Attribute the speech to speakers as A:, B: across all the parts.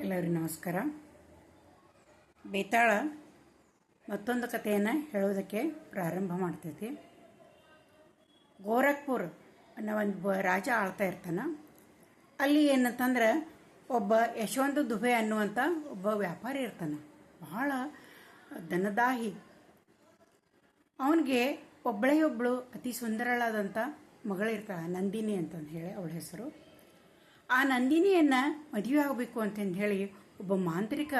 A: ಎಲ್ಲರಿಗೂ ನಮಸ್ಕಾರ. ಬೇತಾಳ ಮತ್ತೊಂದು ಕಥೆಯನ್ನು ಹೇಳೋದಕ್ಕೆ ಪ್ರಾರಂಭ ಮಾಡ್ತೈತಿ. ಗೋರಖ್ಪುರ್ ಅನ್ನೋ ಒಂದು ರಾಜ ಆಳ್ತಾ ಇರ್ತಾನೆ. ಅಲ್ಲಿ ಏನಂತಂದ್ರೆ ಒಬ್ಬ ಯಶವಂತ ದುಬೆ ಅನ್ನುವಂಥ ಒಬ್ಬ ವ್ಯಾಪಾರಿ ಇರ್ತಾನೆ. ಬಹಳ ಧನದಾಹಿ. ಅವನಿಗೆ ಒಬ್ಬಳು ಅತಿ ಸುಂದರಳಾದಂಥ ಮಗಳಿರ್ತಾಳೆ, ನಂದಿನಿ ಅಂತಂದು ಹೇಳಿ ಅವಳ ಹೆಸರು. ಆ ನಂದಿನಿಯನ್ನು ಮದುವೆ ಆಗಬೇಕು ಅಂತಂದು ಹೇಳಿ ಒಬ್ಬ ಮಾಂತ್ರಿಕ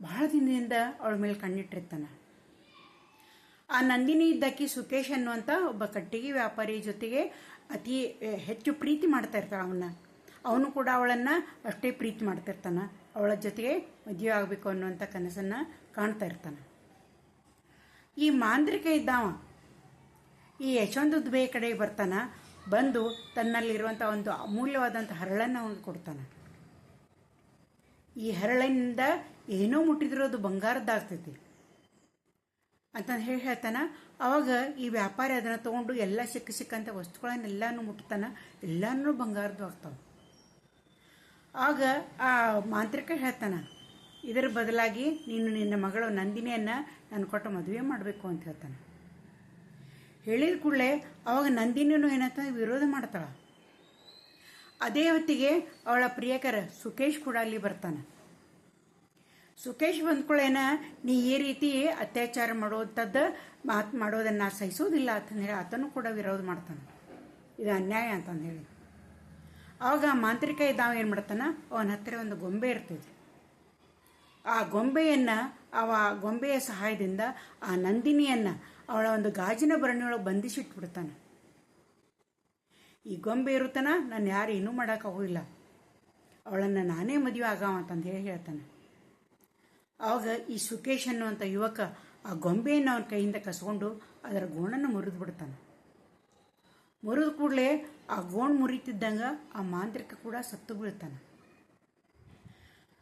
A: ಬಹಳ ದಿನದಿಂದ ಅವಳ ಮೇಲೆ ಕಣ್ಣಿಟ್ಟಿರ್ತಾನೆ. ಆ ನಂದಿನಿ ಇದ್ದಕ್ಕೆ ಸುಕೇಶ್ ಅನ್ನುವಂಥ ಒಬ್ಬ ಕಟ್ಟಿಗೆ ವ್ಯಾಪಾರಿ ಜೊತೆಗೆ ಅತಿ ಹೆಚ್ಚು ಪ್ರೀತಿ ಮಾಡ್ತಾ ಇರ್ತಾಳೆ. ಅವನು ಕೂಡ ಅವಳನ್ನು ಅಷ್ಟೇ ಪ್ರೀತಿ ಮಾಡ್ತಿರ್ತಾನೆ. ಅವಳ ಜೊತೆಗೆ ಮದುವೆ ಆಗಬೇಕು ಅನ್ನುವಂಥ ಕನಸನ್ನು ಕಾಣ್ತಾ ಇರ್ತಾನೆ. ಈ ಮಾಂತ್ರಿಕ ಇದ್ದಾವ ಈ ಯಶವಂತ ದುಬೆ ಕಡೆಗೆ ಬರ್ತಾನೆ. ಬಂದು ತನ್ನಲ್ಲಿರುವಂಥ ಒಂದು ಅಮೂಲ್ಯವಾದಂಥ ಹರಳನ್ನು ಅವನಿಗೆ ಕೊಡ್ತಾನೆ. ಈ ಹರಳಿನಿಂದ ಏನೋ ಮುಟ್ಟಿದ್ರೂ ಅದು ಬಂಗಾರದ್ದಾಗ್ತೈತಿ ಅಂತಂದು ಹೇಳ್ತಾನೆ. ಅವಾಗ ಈ ವ್ಯಾಪಾರಿ ಅದನ್ನು ತೊಗೊಂಡು ಎಲ್ಲ ಸಿಕ್ಕಂಥ ವಸ್ತುಗಳನ್ನೆಲ್ಲನೂ ಮುಟ್ತಾನೆ. ಎಲ್ಲನೂ ಬಂಗಾರದ್ದು ಆಗ್ತಾವೆ. ಆಗ ಆ ಮಾಂತ್ರಿಕ ಹೇಳ್ತಾನೆ, ಇದರ ಬದಲಾಗಿ ನೀನು ನಿನ್ನ ಮಗಳು ನಂದಿನಿಯನ್ನು ನಾನು ಕೊಟ್ಟು ಮದುವೆ ಮಾಡಬೇಕು ಅಂತ ಹೇಳ್ತಾನೆ. ಹೇಳಿದ ಕೂಡಲೇ ಅವಾಗ ನಂದಿನಿಯೂ ಏನಂತ ವಿರೋಧ ಮಾಡ್ತಾಳೆ. ಅದೇ ಹೊತ್ತಿಗೆ ಅವಳ ಪ್ರಿಯಕರ ಸುಕೇಶ್ ಕೂಡ ಅಲ್ಲಿ ಬರ್ತಾನೆ. ಸುಕೇಶ್ ಬಂದ್ಕೊಳ್ಳೇನ, ನೀ ಈ ರೀತಿ ಅತ್ಯಾಚಾರ ಮಾಡೋಂಥದ್ದು ಮಾಡೋದನ್ನು ಸಹಿಸೋದಿಲ್ಲ ಅಂತಂದೇಳಿ ಆತನು ಕೂಡ ವಿರೋಧ ಮಾಡ್ತಾನೆ. ಇದು ಅನ್ಯಾಯ ಅಂತಂದು ಹೇಳಿ ಅವಾಗ ಮಾಂತ್ರಿಕ ಇದ್ದಾವ ಏನು ಮಾಡ್ತಾನೆ, ಅವನ ಹತ್ತಿರ ಒಂದು ಗೊಂಬೆ ಇರ್ತೈತಿ. ಆ ಗೊಂಬೆಯನ್ನು ಗೊಂಬೆಯ ಸಹಾಯದಿಂದ ಆ ನಂದಿನಿಯನ್ನು ಅವಳ ಒಂದು ಗಾಜಿನ ಭರಣಿಯೊಳಗೆ ಬಂಧಿಸಿಟ್ಬಿಡ್ತಾನೆ. ಈ ಗೊಂಬೆ ಇರುತ್ತಾನ, ನಾನು ಯಾರು ಏನೂ ಮಾಡೋಕ್ಕಾಗೋದಿಲ್ಲ, ಅವಳನ್ನು ನಾನೇ ಮದುವೆ ಆಗಾವ ಅಂತಂದು ಹೇಳ್ತಾನೆ. ಆವಾಗ ಈ ಸುಕೇಶ್ ಅನ್ನುವಂಥ ಯುವಕ ಆ ಗೊಂಬೆಯನ್ನು ಅವನ ಕೈಯಿಂದ ಕಸ್ಕೊಂಡು ಅದರ ಗೋಣನ್ನು ಮುರಿದು ಬಿಡ್ತಾನೆ. ಮುರಿದ ಕೂಡಲೇ ಆ ಗೋಣ್ ಮುರಿತಿದ್ದಂಗೆ ಆ ಮಾಂತ್ರಿಕ ಕೂಡ ಸತ್ತು ಬೀಳ್ತಾನೆ.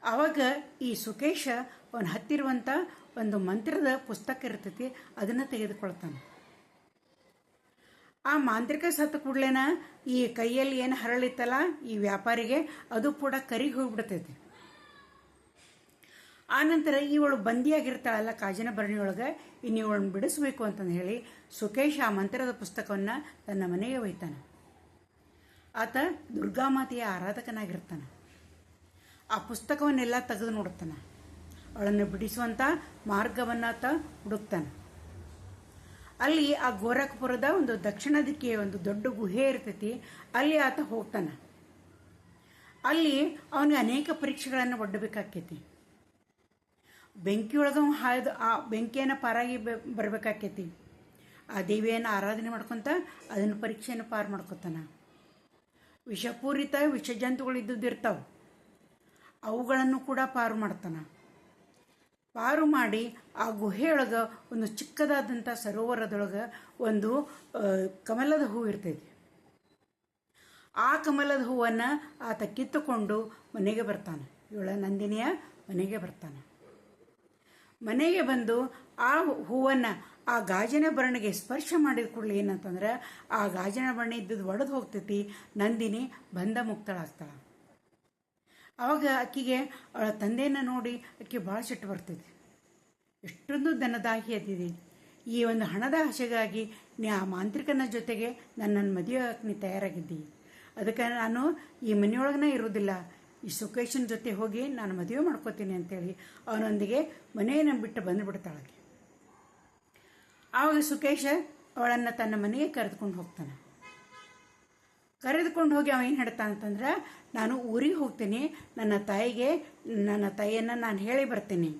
A: ಆವಾಗ ಈ ಸುಕೇಶ ಅವನ ಹತ್ತಿರುವಂಥ ಒಂದು ಮಂತ್ರದ ಪುಸ್ತಕ ಇರ್ತೈತಿ, ಅದನ್ನು ತೆಗೆದುಕೊಳ್ತಾನೆ. ಆ ಮಾಂತ್ರಿಕ ಸತ್ತ ಕೂಡಲೇನ ಈ ಕೈಯಲ್ಲಿ ಏನು ಹರಳಿತ್ತಲ್ಲ ಈ ವ್ಯಾಪಾರಿಗೆ ಅದು ಕೂಡ ಕರಿಗೆ ಹೋಗ್ಬಿಡ್ತೈತಿ. ಆನಂತರ ಇವಳು ಬಂದಿಯಾಗಿರ್ತಾಳಲ್ಲ ಕಾಜಿನ ಭರಣಿಯೊಳಗೆ, ಇನ್ನು ಇವಳನ್ನು ಬಿಡಿಸ್ಬೇಕು ಅಂತಂದು ಹೇಳಿ ಸುಕೇಶ್ ಆ ಮಂತ್ರದ ಪುಸ್ತಕವನ್ನು ತನ್ನ ಮನೆಗೆ ಒಯ್ತಾನೆ. ಆತ ದುರ್ಗಾಮಾತೆಯ ಆರಾಧಕನಾಗಿರ್ತಾನೆ. ಆ ಪುಸ್ತಕವನ್ನೆಲ್ಲ ತೆಗೆದು ನೋಡ್ತಾನೆ. ಅವಳನ್ನು ಬಿಡಿಸುವಂಥ ಮಾರ್ಗವನ್ನು ಆತ ಹುಡುಕ್ತಾನೆ. ಅಲ್ಲಿ ಆ ಗೋರಖ್ಪುರದ ಒಂದು ದಕ್ಷಿಣ ದಿಕ್ಕಿಗೆ ಒಂದು ದೊಡ್ಡ ಗುಹೆ ಇರ್ತೈತಿ. ಅಲ್ಲಿ ಆತ ಹೋಗ್ತಾನೆ. ಅಲ್ಲಿ ಅವನಿಗೆ ಅನೇಕ ಪರೀಕ್ಷೆಗಳನ್ನು ಒಡ್ಡಬೇಕಾಕೈತಿ. ಬೆಂಕಿಯೊಳಗೆ ಹಾಯ್ದು ಆ ಬೆಂಕಿಯನ್ನು ಪಾರಾಗಿ ಬರಬೇಕಾಕೈತಿ. ಆ ದೇವಿಯನ್ನು ಆರಾಧನೆ ಮಾಡ್ಕೊತ ಅದನ್ನು ಪರೀಕ್ಷೆಯನ್ನು ಪಾರು ಮಾಡ್ಕೊತಾನೆ. ವಿಷಪೂರಿತ ವಿಷಜಂತುಗಳು ಇದ್ದಿರ್ತಾವೆ, ಅವುಗಳನ್ನು ಕೂಡ ಪಾರು ಮಾಡ್ತಾನೆ. ಪಾರು ಮಾಡಿ ಆ ಗುಹೆಯೊಳಗೆ ಒಂದು ಚಿಕ್ಕದಾದಂಥ ಸರೋವರದೊಳಗೆ ಒಂದು ಕಮಲದ ಹೂವು ಇರ್ತೈತಿ. ಆ ಕಮಲದ ಹೂವನ್ನು ಆತ ಕಿತ್ತುಕೊಂಡು ಮನೆಗೆ ಬರ್ತಾನೆ. ಇವಳ ನಂದಿನಿಯ ಮನೆಗೆ ಬರ್ತಾನೆ. ಮನೆಗೆ ಬಂದು ಆ ಹೂವನ್ನು ಆ ಗಾಜಿನ ಭರಣಿಗೆ ಸ್ಪರ್ಶ ಮಾಡಿದ ಕೂಡಲೇ ಏನಂತಂದ್ರೆ ಆ ಗಾಜಿನ ಭರಣಿ ಇದ್ದದ್ದು ಒಡೆದು ಹೋಗ್ತೈತಿ. ನಂದಿನಿ ಬಂಧ ಮುಕ್ತಳಾಗ್ತಾಳೆ. ಆವಾಗ ಆಕೆಗೆ ಅವಳ ತಂದೆಯನ್ನು ನೋಡಿ ಆಕೆ ಭಾಳ ಸಿಟ್ಟು ಬರ್ತೈತಿ. ಎಷ್ಟೊಂದು ಧನದಾಹಿ ಅದಿದೆ, ಈ ಒಂದು ಹಣದ ಆಸೆಗಾಗಿ ನೀ ಆ ಮಾಂತ್ರಿಕನ ಜೊತೆಗೆ ನನ್ನನ್ನು ಮದುವೆ ನೀ ತಯಾರಾಗಿದ್ದಿ, ಅದಕ್ಕೆ ನಾನು ಈ ಮನೆಯೊಳಗನೇ ಇರೋದಿಲ್ಲ, ಈ ಸುಕೇಶನ ಜೊತೆ ಹೋಗಿ ನಾನು ಮದುವೆ ಮಾಡ್ಕೋತೀನಿ ಅಂತೇಳಿ ಅವನೊಂದಿಗೆ ಮನೆಯನ್ನು ಬಿಟ್ಟು ಬಂದುಬಿಡ್ತಾಳೆ. ಆವಾಗ ಸುಕೇಶ ಅವಳನ್ನು ತನ್ನ ಮನೆಗೆ ಕರೆದುಕೊಂಡು ಹೋಗ್ತಾನೆ. ಕರೆದುಕೊಂಡು ಹೋಗಿ ಅವ ಏನು ಹೇಳ್ತಾನೆ ಅಂತಂದ್ರೆ, ನಾನು ಊರಿಗೆ ಹೋಗ್ತೀನಿ, ನನ್ನ ತಾಯಿಯನ್ನು ನಾನು ಹೇಳಿ ಬರ್ತೀನಿ,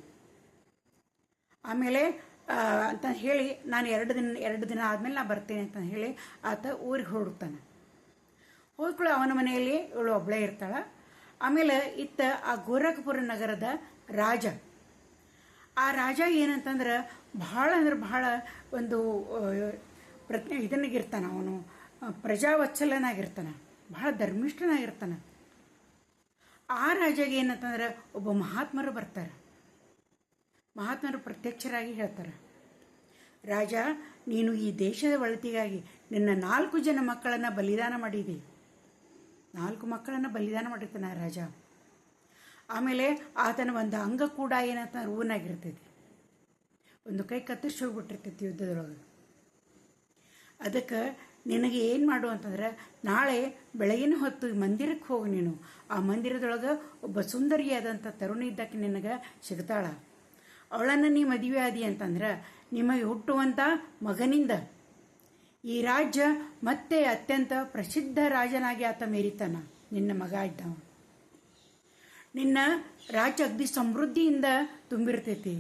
A: ಆಮೇಲೆ ಅಂತ ಹೇಳಿ ನಾನು ಎರಡು ದಿನ ಆದಮೇಲೆ ನಾನು ಬರ್ತೀನಿ ಅಂತ ಹೇಳಿ ಆತ ಊರಿಗೆ ಹೊರಡ್ತಾನೆ. ಹೋಗ್ಕೊಳ್ಳೋ ಅವನ ಮನೆಯಲ್ಲಿ ಇವಳು ಒಬ್ಬಳೇ ಇರ್ತಾಳೆ. ಆಮೇಲೆ ಇತ್ತ ಆ ಗೋರಖ್ಪುರ ನಗರದ ರಾಜ, ಆ ರಾಜ ಏನಂತಂದ್ರೆ ಬಹಳ ಒಂದು ಇದನ್ನಾಗಿರ್ತಾನೆ. ಅವನು ಪ್ರಜಾವತ್ಸಲನಾಗಿರ್ತಾನೆ, ಬಹಳ ಧರ್ಮಿಷ್ಠನಾಗಿರ್ತಾನೆ. ಆ ರಾಜಗೆ ಏನಂತಂದ್ರೆ ಒಬ್ಬ ಮಹಾತ್ಮರು ಬರ್ತಾರೆ. ಮಹಾತ್ಮರು ಪ್ರತ್ಯಕ್ಷರಾಗಿ ಹೇಳ್ತಾರೆ, ರಾಜ, ನೀನು ಈ ದೇಶದ ಒಳಿತಿಗಾಗಿ ನಿನ್ನ 4 ಜನ ಮಕ್ಕಳನ್ನು ಬಲಿದಾನ ಮಾಡಿದಿ. 4 ಮಕ್ಕಳನ್ನು ಬಲಿದಾನ ಮಾಡಿರ್ತಾನೆ ರಾಜ. ಆಮೇಲೆ ಆತನ ಒಂದು ಅಂಗ ಕೂಡ ಏನಂತ ಊನಾಗಿರ್ತೈತಿ, ಒಂದು ಕೈ ಕತ್ತರಿಸಿ ಹೋಗ್ಬಿಟ್ಟಿರ್ತೈತಿ ಯುದ್ಧದೊಳಗೆ. ಅದಕ್ಕೆ ನಿನಗೆ ಏನು ಮಾಡು ಅಂತಂದ್ರೆ, ನಾಳೆ ಬೆಳಗಿನ ಹೊತ್ತು ಮಂದಿರಕ್ಕೆ ಹೋಗಿ ನೀನು. ಆ ಮಂದಿರದೊಳಗೆ ಒಬ್ಬ ಸುಂದರಿಯಾದಂಥ ತರುಣಿ ಇದ್ದಕ್ಕೆ ನಿನಗೆ ಸಿಗ್ತಾಳ. ಅವಳನ್ನು ನೀ ಮದುವೆ ಆದಿ ಅಂತಂದ್ರೆ ನಿಮಗೆ ಹುಟ್ಟುವಂಥ ಮಗನಿಂದ ಈ ರಾಜ್ಯ ಮತ್ತೆ ಅತ್ಯಂತ ಪ್ರಸಿದ್ಧ ರಾಜನಾಗಿ ಆತ ಮೆರಿತಾನ. ನಿನ್ನ ಮಗ ಇದ್ದವ. ನಿನ್ನ ರಾಜ್ಯ ಅಗ್ದಿ ಸಮೃದ್ಧಿಯಿಂದ ತುಂಬಿರ್ತೈತಿ,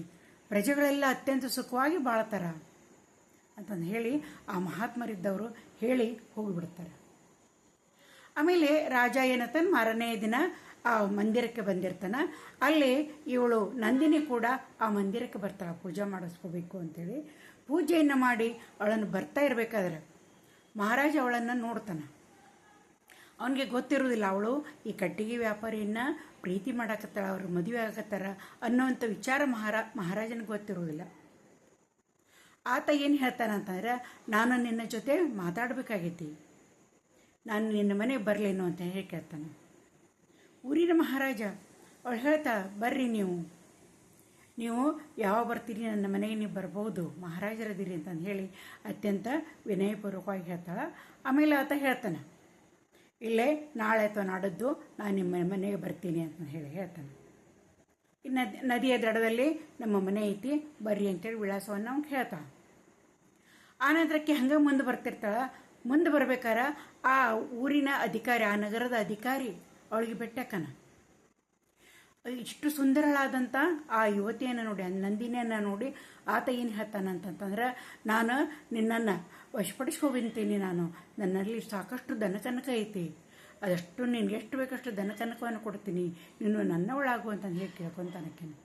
A: ಪ್ರಜೆಗಳೆಲ್ಲ ಅತ್ಯಂತ ಸುಖವಾಗಿ ಬಾಳ್ತಾರ ಅಂತಂದು ಹೇಳಿ ಆ ಮಹಾತ್ಮರಿದ್ದವರು ಹೇಳಿ ಹೋಗಿಬಿಡ್ತಾರೆ. ಆಮೇಲೆ ರಾಜ ಏನಂತಾನೆ ಮಾರನೇ ದಿನ ಆ ಮಂದಿರಕ್ಕೆ ಬಂದಿರ್ತಾನ. ಅಲ್ಲಿ ಇವಳು ನಂದಿನಿ ಕೂಡ ಆ ಮಂದಿರಕ್ಕೆ ಬರ್ತಾಳೆ ಪೂಜೆ ಮಾಡಿಸ್ಕೋಬೇಕು ಅಂತೇಳಿ. ಪೂಜೆಯನ್ನು ಮಾಡಿ ಅವಳನ್ನು ಬರ್ತಾ ಇರಬೇಕಾದ್ರೆ ಮಹಾರಾಜ ಅವಳನ್ನು ನೋಡ್ತಾನೆ. ಅವನಿಗೆ ಗೊತ್ತಿರೋದಿಲ್ಲ ಅವಳು ಈ ಕಟ್ಟಿಗೆ ವ್ಯಾಪಾರಿಯನ್ನು ಪ್ರೀತಿ ಮಾಡಾಕತ್ತಾಳ, ಅವ್ರು ಮದುವೆ ಆಗತ್ತಾರ ಅನ್ನೋವಂಥ ವಿಚಾರ ಮಹಾರಾಜನಿಗೆ ಗೊತ್ತಿರೋದಿಲ್ಲ. ಆತ ಏನು ಹೇಳ್ತಾನಂತಂದ್ರೆ, ನಾನು ನಿನ್ನ ಜೊತೆ ಮಾತಾಡಬೇಕಾಗೈತಿ, ನಾನು ನಿನ್ನ ಮನೆಗೆ ಬರಲೇನು ಅಂತ ಹೇಳಿ ಕೇಳ್ತಾನೆ. ಊರಿನ ಮಹಾರಾಜ ಅವಳು ಹೇಳ್ತಾಳೆ, ಬರ್ರಿ ನೀವು ಯಾವಾಗ ಬರ್ತೀರಿ ನನ್ನ ಮನೆಗೆ, ನೀವು ಬರ್ಬೋದು, ಮಹಾರಾಜರದಿರಿ ಅಂತಂದು ಹೇಳಿ ಅತ್ಯಂತ ವಿನಯಪೂರ್ವಕವಾಗಿ ಹೇಳ್ತಾಳೆ. ಆಮೇಲೆ ಆತ ಹೇಳ್ತಾನೆ, ಇಲ್ಲೇ ನಾಳೆ ಅಥವಾ ನಾಡದ್ದು ನಾನು ನಿಮ್ಮ ಮನೆಗೆ ಬರ್ತೀನಿ ಅಂತ ಹೇಳ್ತಾನೆ. ನದಿಯ ದಡದಲ್ಲಿ ನಮ್ಮ ಮನೆ ಐತಿ, ಬರ್ರಿ ಅಂತೇಳಿ ವಿಳಾಸವನ್ನು ಅವ್ನು ಹೇಳ್ತಾಳೆ. ಆನಂತರಕ್ಕೆ ಹಂಗೆ ಮುಂದೆ ಬರ್ತಿರ್ತಾಳೆ. ಮುಂದೆ ಬರ್ಬೇಕಾರೆ ಆ ಊರಿನ ಅಧಿಕಾರಿ, ಆ ನಗರದ ಅಧಿಕಾರಿ ಅವಳಿಗೆ ಬೆಟ್ಟಕ್ಕನ. ಇಷ್ಟು ಸುಂದರಳಾದಂಥ ಆ ಯುವತಿಯನ್ನು ನೋಡಿ, ನಂದಿನಿಯನ್ನು ನೋಡಿ ಆತ ಏನು ಹೇಳ್ತಾನಂತಂದ್ರೆ, ನಾನು ನಿನ್ನನ್ನು ವಶಪಡಿಸ್ಕೊಬಿಂತೀನಿ, ನನ್ನಲ್ಲಿ ಸಾಕಷ್ಟು ದನಕನಕ ಐತಿ, ಅದಷ್ಟು ನಿನ್ಗೆ ಎಷ್ಟು ಬೇಕಷ್ಟು ದನಕನಕವನ್ನು ಕೊಡ್ತೀನಿ, ನೀನು ನನ್ನವಳಾಗು ಅಂತಂದು ಹೇಳಿ ಕೇಳ್ಕೊತಾನಕ್ಕೇನು.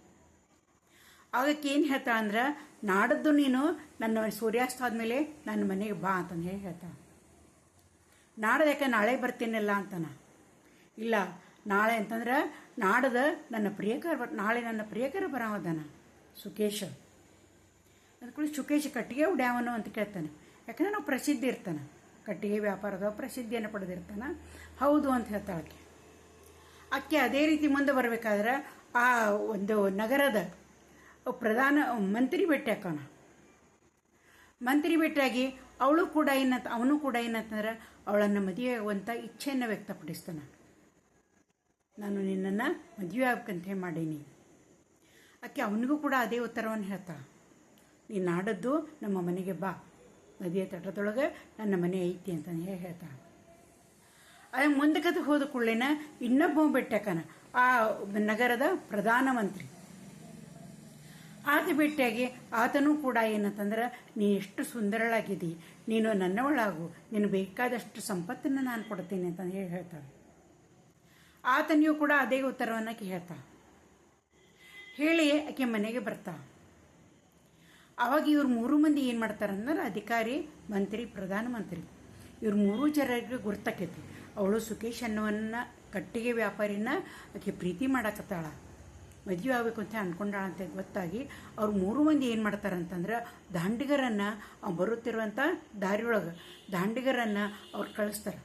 A: ಆಗಕ್ಕೆ ಏನು ಹೇಳ್ತಾ ಅಂದ್ರೆ, ನಾಡದ್ದು ನೀನು ನನ್ನ ಸೂರ್ಯಾಸ್ತ ಆದಮೇಲೆ ನನ್ನ ಮನೆಗೆ ಬಾ ಅಂತಂದು ಹೇಳಿ ಹೇಳ್ತಾಳೆ. ನಾಡ್ದು ಯಾಕೆ ನಾಳೆ ಬರ್ತೀನಲ್ಲ ಅಂತಾನ. ಇಲ್ಲ, ನಾಳೆ ಅಂತಂದ್ರೆ ನಾಡದ ನಾಳೆ ನನ್ನ ಪ್ರಿಯಕರ ಬರೋದಾನ ಸುಕೇಶ. ಅದಕ್ಕೂ ಸುಕೇಶ ಕಟ್ಟಿಗೆ ಉಡ್ಯಾವನು ಅಂತ ಕೇಳ್ತಾನೆ. ಯಾಕಂದ್ರೆ ನಾವು ಪ್ರಸಿದ್ಧಿ ಇರ್ತಾನೆ, ಕಟ್ಟಿಗೆ ವ್ಯಾಪಾರದ ಪ್ರಸಿದ್ಧಿಯನ್ನು ಪಡೆದಿರ್ತಾನೆ. ಹೌದು ಅಂತ ಹೇಳ್ತಾಳೆ ಆಕೆ. ಅದೇ ರೀತಿ ಮುಂದೆ ಬರಬೇಕಾದ್ರೆ ಆ ಒಂದು ನಗರದ ಪ್ರಧಾನ ಮಂತ್ರಿ ಭೇಟಿ ಹಾಕೋಣ. ಮಂತ್ರಿ ಭೇಟಿಯಾಗಿ ಅವನು ಕೂಡ ಏನಂತಂದ್ರೆ ಅವಳನ್ನು ಮದುವೆ ಆಗುವಂಥ ಇಚ್ಛೆಯನ್ನು ವ್ಯಕ್ತಪಡಿಸ್ತಾನೆ. ನಾನು ನಿನ್ನನ್ನು ಮದುವೆ ಆಗ್ಬೇಕಂತ ಮಾಡೀನಿ. ಆಕೆ ಅವನಿಗೂ ಕೂಡ ಅದೇ ಉತ್ತರವನ್ನು ಹೇಳ್ತಾಳೆ, ನೀನು ನಾಡದ್ದು ನಮ್ಮ ಮನೆಗೆ ಬಾ, ನದಿಯ ತಟದೊಳಗೆ ನನ್ನ ಮನೆ ಐತಿ ಅಂತ ಹೇಳ್ತಾಳೆ. ಅದೇ ಮುಂದಕ್ಕೆ ಹೋದ ಕೂಡಲೇನ ಇನ್ನೊಬ್ಬ ಭೇಟಿಯಾಕನ, ಆ ನಗರದ ಪ್ರಧಾನಮಂತ್ರಿ. ಆತ ಭೇಟಿಯಾಗಿ ಆತನೂ ಕೂಡ ಏನಂತಂದ್ರೆ, ನೀನು ಎಷ್ಟು ಸುಂದರಳಾಗಿದ್ದಿ, ನೀನು ನನ್ನವಳಾಗು, ನೀನು ಬೇಕಾದಷ್ಟು ಸಂಪತ್ತನ್ನು ನಾನು ಕೊಡ್ತೀನಿ ಅಂತ ಹೇಳ್ತಾಳೆ. ಆತನಿಗೂ ಕೂಡ ಅದೇ ಉತ್ತರವನ್ನು ಆಕೆ ಹೇಳ್ತಾಳೆ. ಹೇಳಿ ಆಕೆ ಮನೆಗೆ ಬರ್ತಾಳೆ. ಆವಾಗ ಇವ್ರು 3 ಮಂದಿ ಏನು ಮಾಡ್ತಾರಂದ್ರೆ, ಅಧಿಕಾರಿ, ಮಂತ್ರಿ, ಪ್ರಧಾನಮಂತ್ರಿ, ಇವ್ರು 3 ಜನರಿಗೆ ಗುರ್ತಾಕೈತಿ ಅವಳು ಸುಕೇಶ್ ಅನ್ನೋವನ್ನ ಕಟ್ಟಿಗೆ ವ್ಯಾಪಾರಿನ ಆಕೆ ಪ್ರೀತಿ ಮಾಡಾಕತ್ತಾಳ, ಮದುವೆ ಆಗಬೇಕು ಅಂತ ಅಂದ್ಕೊಂಡಾಳ ಅಂತ ಗೊತ್ತಾಗಿ ಅವ್ರು 3 ಮಂದಿ ಏನು ಮಾಡ್ತಾರಂತಂದ್ರೆ, ದಾಂಡಿಗರನ್ನು ಬರುತ್ತಿರುವಂಥ ದಾರಿಯೊಳಗೆ ದಾಂಡಿಗರನ್ನು ಅವ್ರು ಕಳಿಸ್ತಾರೆ.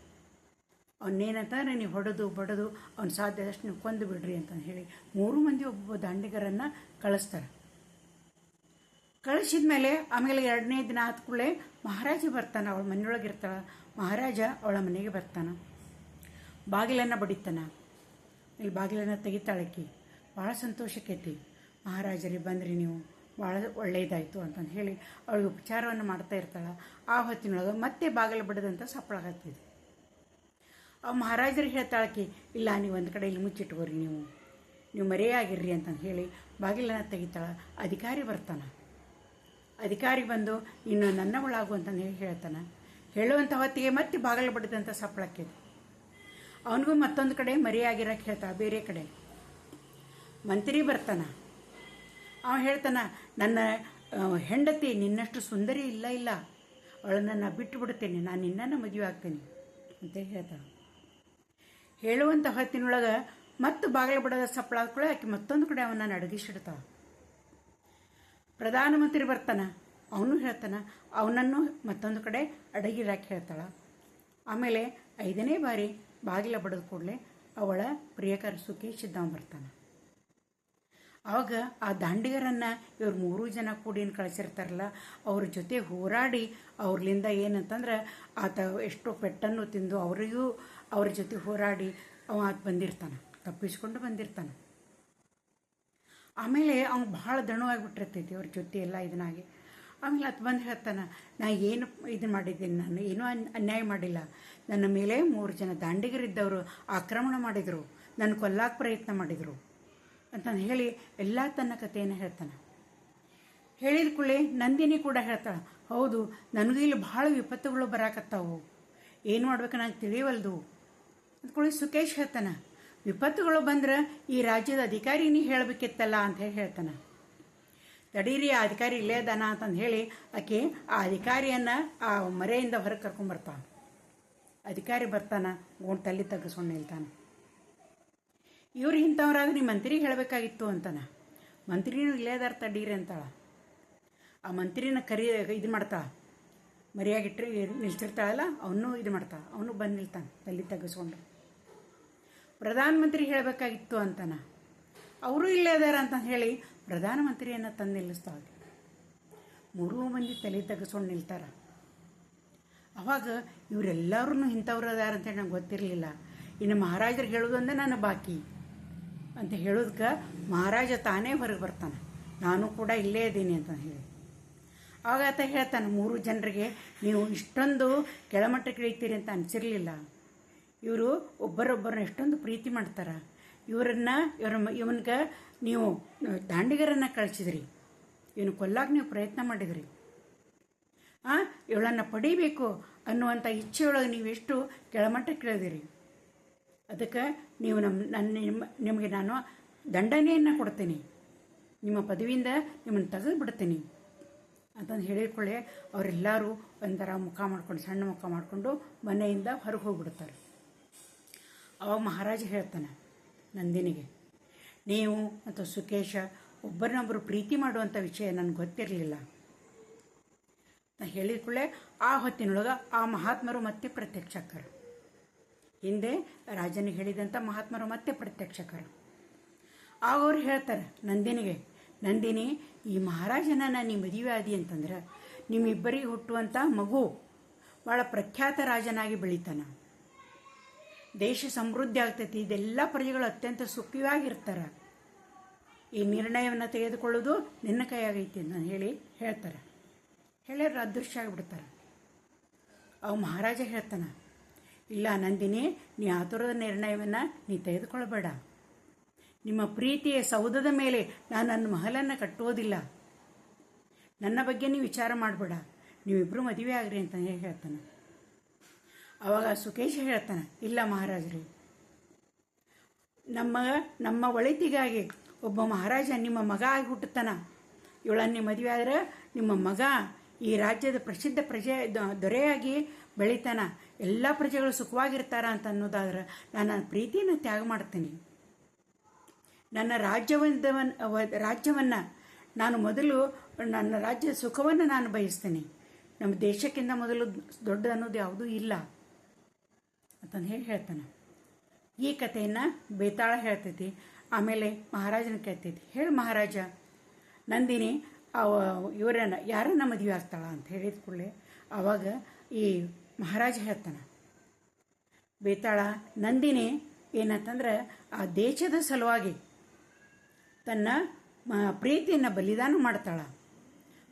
A: ಅವನ್ನೇನಂತಂದ್ರೆ, ನೀವು ಹೊಡೆದು ಬಡದು ಅವ್ನು ಸಾಧ್ಯದಷ್ಟು ನೀವು ಕೊಂದು ಬಿಡ್ರಿ ಅಂತ ಹೇಳಿ 3 ಮಂದಿ ಒಬ್ಬ ದಾಂಡಿಗರನ್ನು ಕಳಿಸ್ತಾರೆ. ಕಳಿಸಿದ ಮೇಲೆ ಆಮೇಲೆ 2ನೇ ದಿನ ಆದ ಕೂಡಲೇ ಮಹಾರಾಜ ಬರ್ತಾನೆ. ಅವಳ ಮನೆಯೊಳಗಿರ್ತಾಳೆ. ಮಹಾರಾಜ ಅವಳ ಮನೆಗೆ ಬರ್ತಾನೆ, ಬಾಗಿಲನ್ನು ಬಡಿತಾನೆ. ಇಲ್ಲಿ ಬಾಗಿಲನ್ನು ತೆಗಿತಾಳಕ್ಕಿ. ಭಾಳ ಸಂತೋಷಕ್ಕೈತಿ. ಮಹಾರಾಜರಿಗೆ ಬಂದ್ರಿ ನೀವು, ಭಾಳ ಒಳ್ಳೆಯದಾಯಿತು ಅಂತಂದು ಹೇಳಿ ಅವಳಿಗೆ ಉಪಚಾರವನ್ನು ಮಾಡ್ತಾ ಇರ್ತಾಳೆ. ಆ ಹೊತ್ತಿನೊಳಗೆ ಮತ್ತೆ ಬಾಗಿಲು ಬಡಿದಂಥ ಸಪ್ಪಳಾಗತ್ತಿದೆ. ಅವು ಮಹಾರಾಜರಿಗೆ ಹೇಳ್ತಾಳಕ್ಕಿ, ಇಲ್ಲ ನೀವು ಒಂದು ಕಡೆ ಇಲ್ಲಿ ಮುಚ್ಚಿಟ್ಕೋರಿ, ನೀವು ಮರೆಯಾಗಿರ್ರಿ ಅಂತಂದು ಹೇಳಿ ಬಾಗಿಲನ್ನು ತೆಗಿತಾಳೆ. ಅಧಿಕಾರಿ ಬರ್ತಾನೆ. ಅಧಿಕಾರಿ ಬಂದು ಇನ್ನು ನನ್ನವಳಾಗು ಅಂತಂದು ಹೇಳ್ತಾನೆ. ಹೇಳುವಂಥ ಹೊತ್ತಿಗೆ ಮತ್ತೆ ಬಾಗಿಲು ಬಡಿದಂಥ ಸಪ್ಪಳಕ್ಕಿದೆ. ಅವನಿಗೂ ಮತ್ತೊಂದು ಕಡೆ ಮರೆಯಾಗಿರೋಕ್ಕೆ ಹೇಳ್ತಾಳೆ, ಬೇರೆ ಕಡೆ. ಮಂತ್ರಿ ಬರ್ತಾನೆ. ಅವ ಹೇಳ್ತಾನೆ, ನನ್ನ ಹೆಂಡತಿ ನಿನ್ನಷ್ಟು ಸುಂದರಿ ಇಲ್ಲ, ಅವಳನ್ನು ನಾನು ಬಿಟ್ಟು ಬಿಡ್ತೇನೆ, ನಾನು ನಿನ್ನನ್ನು ಮದುವೆ ಆಗ್ತೇನೆ ಅಂತ ಹೇಳ್ತಾಳೆ. ಹೇಳುವಂಥ ಹೊತ್ತಿನೊಳಗೆ ಮತ್ತು ಬಾಗಿಲು ಬಿಡೋದ ಸಪ್ಪಳ ಕೂಡ ಆಕೆ ಮತ್ತೊಂದು ಕಡೆ ಅವನನ್ನು ಅಡಗಿಸಿಡ್ತಾಳೆ. ಪ್ರಧಾನಮಂತ್ರಿ ಬರ್ತಾನೆ. ಅವನು ಹೇಳ್ತಾನೆ, ಅವನನ್ನು ಮತ್ತೊಂದು ಕಡೆ ಅಡಗಿರಾಕಿ ಹೇಳ್ತಾಳೆ. ಆಮೇಲೆ 5ನೇ ಬಾರಿ ಬಾಗಿಲ ಬಡಿದ ಕೂಡಲೇ ಅವಳ ಪ್ರಿಯಕರ ಸುಕೇಶ್ ಇದ್ದವ ಬರ್ತಾನೆ. ಆವಾಗ ಆ ದಾಂಡಿಗರನ್ನು ಇವ್ರು 3 ಜನ ಕೂಡಿ ಕಳಿಸಿರ್ತಾರಲ್ಲ, ಅವ್ರ ಜೊತೆ ಹೋರಾಡಿ ಅವ್ರಲಿಂದ ಏನಂತಂದ್ರೆ ಆತ ಎಷ್ಟೋ ಪೆಟ್ಟನ್ನು ತಿಂದು ಅವರಿಗೂ ಅವ್ರ ಜೊತೆ ಹೋರಾಡಿ ಅವ ಆತ ಬಂದಿರ್ತಾನೆ, ತಪ್ಪಿಸ್ಕೊಂಡು ಬಂದಿರ್ತಾನೆ. ಆಮೇಲೆ ಅವ್ನು ಭಾಳ ದಣವಾಗಿಬಿಟ್ಟಿರ್ತೈತಿ ಅವ್ರ ಜೊತೆ ಎಲ್ಲ ಇದನ್ನಾಗಿ. ಆಮೇಲೆ ಅದು ಬಂದು ಹೇಳ್ತಾನೆ, ನಾ ಏನು ಇದು ಮಾಡಿದ್ದೀನಿ, ನಾನು ಏನೂ ಅನ್ಯಾಯ ಮಾಡಿಲ್ಲ, ನನ್ನ ಮೇಲೆ 3 ಜನ ದಾಂಡಿಗರಿದ್ದವರು ಆಕ್ರಮಣ ಮಾಡಿದರು, ನನ್ನ ಕೊಲ್ಲಾಕ ಪ್ರಯತ್ನ ಮಾಡಿದರು ಅಂತಂದು ಹೇಳಿ ಎಲ್ಲ ತನ್ನ ಕಥೆಯನ್ನು ಹೇಳ್ತಾನೆ. ಹೇಳಿದ ಕೂಡಲೇ ನಂದಿನಿ ಕೂಡ ಹೇಳ್ತಾಳೆ, ಹೌದು ನನಗೂ ಇಲ್ಲಿ ಭಾಳ ವಿಪತ್ತುಗಳು ಬರಾಕತ್ತಾವು, ಏನು ಮಾಡ್ಬೇಕು ನಂಗೆ ತಿಳಿಯವಲ್ದು ಅಂದ್ಕೊಳ್ಳಿ. ಸುಕೇಶ್ ಹೇಳ್ತಾನೆ, ವಿಪತ್ತುಗಳು ಬಂದ್ರೆ ಈ ರಾಜ್ಯದ ಅಧಿಕಾರಿನೇ ಹೇಳಬೇಕಿತ್ತಲ್ಲ ಅಂತ ಹೇಳಿ ಹೇಳ್ತಾನೆ. ತಡೀರಿ, ಆ ಅಧಿಕಾರಿ ಇಲ್ಲೇ ಅದಾನ ಅಂತಂದು ಹೇಳಿ ಆಕೆ ಆ ಅಧಿಕಾರಿಯನ್ನು ಆ ಮರೆಯಿಂದ ಹೊರಗೆ ಕರ್ಕೊಂಬರ್ತಾಳೆ. ಅಧಿಕಾರಿ ಬರ್ತಾನೆ, ಗೋಣ್ ತಲೆ ತಗ್ಗಿಸ್ಕೊಂಡು ನಿಲ್ತಾನೆ. ಇವ್ರು ಇಂಥವ್ರಾಗ ನಿಮ್ಮ ಮಂತ್ರಿಗೆ ಹೇಳಬೇಕಾಗಿತ್ತು ಅಂತಾನೆ. ಮಂತ್ರಿನೂ ಇಲ್ಲೇ ಅದಾರ ತಡೀರಿ ಅಂತಾಳೆ. ಆ ಮಂತ್ರಿನ ಇದು ಮಾಡ್ತಾಳೆ, ಮರೆಯಾಗಿಟ್ಟರೆ ನಿಲ್ಸಿರ್ತಾಳಲ್ಲ ಅವನು ಇದು ಮಾಡ್ತಾಳೆ. ಅವನು ಬಂದು ನಿಲ್ತಾನೆ ತಲೆ ತಗ್ಗಿಸ್ಕೊಂಡು. ಪ್ರಧಾನಮಂತ್ರಿ ಹೇಳಬೇಕಾಗಿತ್ತು ಅಂತಾನೆ. ಅವರು ಇಲ್ಲೇ ಅದಾರ ಅಂತ ಹೇಳಿ ಪ್ರಧಾನಮಂತ್ರಿಯನ್ನು ತಂದು ನಿಲ್ಲಿಸ್ತಾಳೆ. 3 ಮಂದಿ ತಲೆ ತಗ್ಗಿಸ್ಕೊಂಡು ನಿಲ್ತಾರೆ. ಅವಾಗ ಇವರೆಲ್ಲರೂ ಇಂಥವ್ರು ಅದಾರ ಅಂತೇಳಿ ನಂಗೆ ಗೊತ್ತಿರಲಿಲ್ಲ. ಇನ್ನು ಮಹಾರಾಜರಿಗೆ ಹೇಳೋದಂದ್ರೆ ನಾನು ಬಾಕಿ ಅಂತ ಹೇಳೋದಕ್ಕೆ ಮಹಾರಾಜ ತಾನೇ ಹೊರಗೆ ಬರ್ತಾನೆ, ನಾನು ಕೂಡ ಇಲ್ಲೇ ಇದ್ದೀನಿ ಅಂತ ಹೇಳಿ. ಆಗ ಆತ ಹೇಳ್ತಾನೆ, 3 ಜನರಿಗೆ ನೀವು ಇಷ್ಟೊಂದು ಕೆಳಮಟ್ಟಕ್ಕೆ ಇಳಿತೀರಿ ಅಂತ ಅನಿಸಿರಲಿಲ್ಲ. ಇವರು ಒಬ್ಬರೊಬ್ಬರನ್ನ ಎಷ್ಟೊಂದು ಪ್ರೀತಿ ಮಾಡ್ತಾರೆ. ಇವನ್ಗೆ ನೀವು ದಾಂಡಿಗರನ್ನು ಕಳಿಸಿದ್ರಿ, ಇವನು ಕೊಲ್ಲಾಕ ನೀವು ಪ್ರಯತ್ನ ಮಾಡಿದ್ರಿ, ಇವಳನ್ನು ಪಡಿಬೇಕು ಅನ್ನುವಂಥ ಇಚ್ಛೆಯೊಳಗೆ ನೀವೆಷ್ಟು ಕೆಳಮಟ್ಟಕ್ಕೆ ಇಳಿದಿರಿ. ಅದಕ್ಕೆ ನೀವು ನಿಮಗೆ ನಾನು ದಂಡನೆಯನ್ನು ಕೊಡ್ತೀನಿ, ನಿಮ್ಮ ಪದವಿಯಿಂದ ನಿಮ್ಮನ್ನು ತೆಗೆದು ಬಿಡ್ತೀನಿ ಅಂತಂದು ಹೇಳಿಕೊಳ್ಳೆ ಅವರೆಲ್ಲರೂ ಒಂಥರ ಮುಖ ಮಾಡ್ಕೊಂಡು, ಸಣ್ಣ ಮುಖ ಮಾಡಿಕೊಂಡು ಮನೆಯಿಂದ ಹೊರಗೆ ಹೋಗ್ಬಿಡ್ತಾರೆ. ಅವಾಗ ಮಹಾರಾಜ ಹೇಳ್ತಾನೆ ನಂದಿನಿಗೆ, ನೀವು ಮತ್ತು ಸುಕೇಶ ಒಬ್ಬರನ್ನೊಬ್ಬರು ಪ್ರೀತಿ ಮಾಡುವಂಥ ವಿಷಯ ನನಗೆ ಗೊತ್ತಿರಲಿಲ್ಲ ಅಂತ ಹೇಳಿದ ಕೂಡಲೇ ಆ ಹೊತ್ತಿನೊಳಗೆ ಆ ಮಹಾತ್ಮರು ಮತ್ತೆ ಪ್ರತ್ಯಕ್ಷಕರು, ಹಿಂದೆ ರಾಜನಿಗೆ ಹೇಳಿದಂಥ ಮಹಾತ್ಮರು ಮತ್ತೆ ಪ್ರತ್ಯಕ್ಷಕರು. ಆಗ ಅವ್ರು ಹೇಳ್ತಾರೆ ನಂದಿನಿಗೆ, ನಂದಿನಿ, ಈ ಮಹಾರಾಜನನ್ನು ನೀ ಮದುವೆ ಆದಿ ಅಂತಂದ್ರೆ ನಿಮ್ಮಿಬ್ಬರಿಗೆ ಹುಟ್ಟುವಂಥ ಮಗು ಭಾಳ ಪ್ರಖ್ಯಾತ ರಾಜನಾಗಿ ಬೆಳೀತಾನೆ, ದೇಶ ಸಮೃದ್ಧಿ ಆಗ್ತೈತಿ, ಇದೆಲ್ಲ ಪ್ರಜೆಗಳು ಅತ್ಯಂತ ಸುಖಿಯಾಗಿರ್ತಾರೆ, ಈ ನಿರ್ಣಯವನ್ನು ತೆಗೆದುಕೊಳ್ಳೋದು ನಿನ್ನ ಕೈಯಾಗೈತಿ ಅಂತ ಹೇಳಿ ಹೇಳ್ತಾರೆ. ಹೇಳಿದ್ರೆ ಅದೃಶ್ಯ ಆಗಿಬಿಡ್ತಾರೆ. ಅವು ಮಹಾರಾಜ ಹೇಳ್ತಾನೆ, ಇಲ್ಲ ನಂದಿನಿ, ನೀ ಆತುರದ ನಿರ್ಣಯವನ್ನು ನೀ ತೆಗೆದುಕೊಳ್ಳಬೇಡ, ನಿಮ್ಮ ಪ್ರೀತಿಯ ಸೌಧದ ಮೇಲೆ ನಾನು ನನ್ನ ಮಹಲನ್ನು ಕಟ್ಟುವುದಿಲ್ಲ, ನನ್ನ ಬಗ್ಗೆ ನೀವು ವಿಚಾರ ಮಾಡಬೇಡ, ನೀವಿಬ್ಬರು ಮದುವೆ ಆಗ್ರಿ ಅಂತ ಹೇಳ್ತಾನೆ. ಆವಾಗ ಸುಕೇಶ ಹೇಳ್ತಾನೆ, ಇಲ್ಲ ಮಹಾರಾಜರೇ, ನಮ್ಮ ಒಳಿತಿಗಾಗಿ ಒಬ್ಬ ಮಹಾರಾಜ ನಿಮ್ಮ ಮಗ ಆಗಿ ಹುಟ್ಟುತ್ತಾನ, ಇವಳನ್ನು ಮದುವೆ ಆದರೆ ನಿಮ್ಮ ಮಗ ಈ ರಾಜ್ಯದ ಪ್ರಸಿದ್ಧ ದೊರೆಯಾಗಿ ಬೆಳೀತಾನ, ಎಲ್ಲ ಪ್ರಜೆಗಳು ಸುಖವಾಗಿರ್ತಾರ ಅಂತ ಅನ್ನೋದಾದ್ರೆ ನಾನು ನನ್ನ ಪ್ರೀತಿಯನ್ನು ತ್ಯಾಗ ಮಾಡ್ತೀನಿ. ನನ್ನ ರಾಜ್ಯವನ್ನು ನಾನು ಮೊದಲು ನನ್ನ ರಾಜ್ಯದ ಸುಖವನ್ನು ನಾನು ಬಯಸ್ತೀನಿ, ನಮ್ಮ ದೇಶಕ್ಕಿಂತ ಮೊದಲು ದೊಡ್ಡ ಅನ್ನೋದು ಯಾವುದೂ ಇಲ್ಲ ಅಂತಂದು ಹೇಳ್ತಾನೆ. ಈ ಕಥೆಯನ್ನು ಬೇತಾಳ ಹೇಳ್ತೈತಿ. ಆಮೇಲೆ ಮಹಾರಾಜನ ಕೇಳ್ತೈತಿ, ಹೇಳಿ ಮಹಾರಾಜ, ನಂದಿನಿ ಇವರನ್ನು ಯಾರನ್ನ ಮದುವೆ ಆಗ್ತಾಳ ಅಂತ ಹೇಳಿದ ಕೂಡಲೇ ಆವಾಗ ಈ ಮಹಾರಾಜ ಹೇಳ್ತಾನೆ, ಬೇತಾಳ, ನಂದಿನಿ ಏನಂತಂದ್ರೆ ಆ ದೇಶದ ಸಲುವಾಗಿ ತನ್ನ ಪ್ರೀತಿಯನ್ನು ಬಲಿದಾನ ಮಾಡ್ತಾಳ,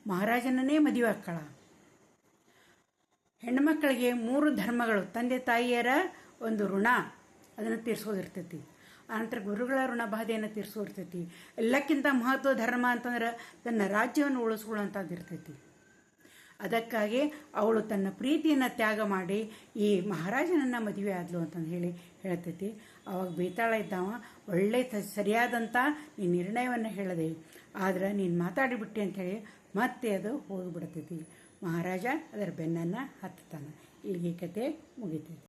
A: ಮಹಾರಾಜನನ್ನೇ ಮದುವೆ ಆಗ್ತಾಳ. ಹೆಣ್ಣುಮಕ್ಕಳಿಗೆ 3 ಧರ್ಮಗಳು, ತಂದೆ ತಾಯಿಯರ ಒಂದು ಋಣ ಅದನ್ನು ತೀರಿಸೋದಿರ್ತೈತಿ, ಆನಂತರ ಗುರುಗಳ ಋಣ ಬಾಧೆಯನ್ನು ತೀರಿಸೋದಿರ್ತೈತಿ, ಎಲ್ಲಕ್ಕಿಂತ ಮಹತ್ವ ಧರ್ಮ ಅಂತಂದ್ರೆ ತನ್ನ ರಾಜ್ಯವನ್ನು ಉಳಿಸ್ಕೊಳ್ಳೋಂಥದ್ದು ಇರ್ತೈತಿ. ಅದಕ್ಕಾಗಿ ಅವಳು ತನ್ನ ಪ್ರೀತಿಯನ್ನು ತ್ಯಾಗ ಮಾಡಿ ಈ ಮಹಾರಾಜನನ್ನು ಮದುವೆ ಆದ್ಲು ಅಂತಂದು ಹೇಳ್ತೈತಿ. ಅವಾಗ ಬೇತಾಳ ಇದ್ದಾವ, ಒಳ್ಳೆ ಸರಿಯಾದಂಥ ನೀನು ನಿರ್ಣಯವನ್ನು ಹೇಳಿದೆ, ಆದ್ರೆ ನೀನು ಮಾತಾಡಿಬಿಟ್ಟೆ ಅಂಥೇಳಿ ಮತ್ತೆ ಅದು ಹೋಗಿಬಿಡ್ತೈತಿ. ಮಹಾರಾಜ ಅದರ ಬೆನ್ನನ್ನು ಹತ್ತಾನೆ. ಇಲ್ಲಿಗೆ ಕತೆ ಮುಗಿತೈತಿ.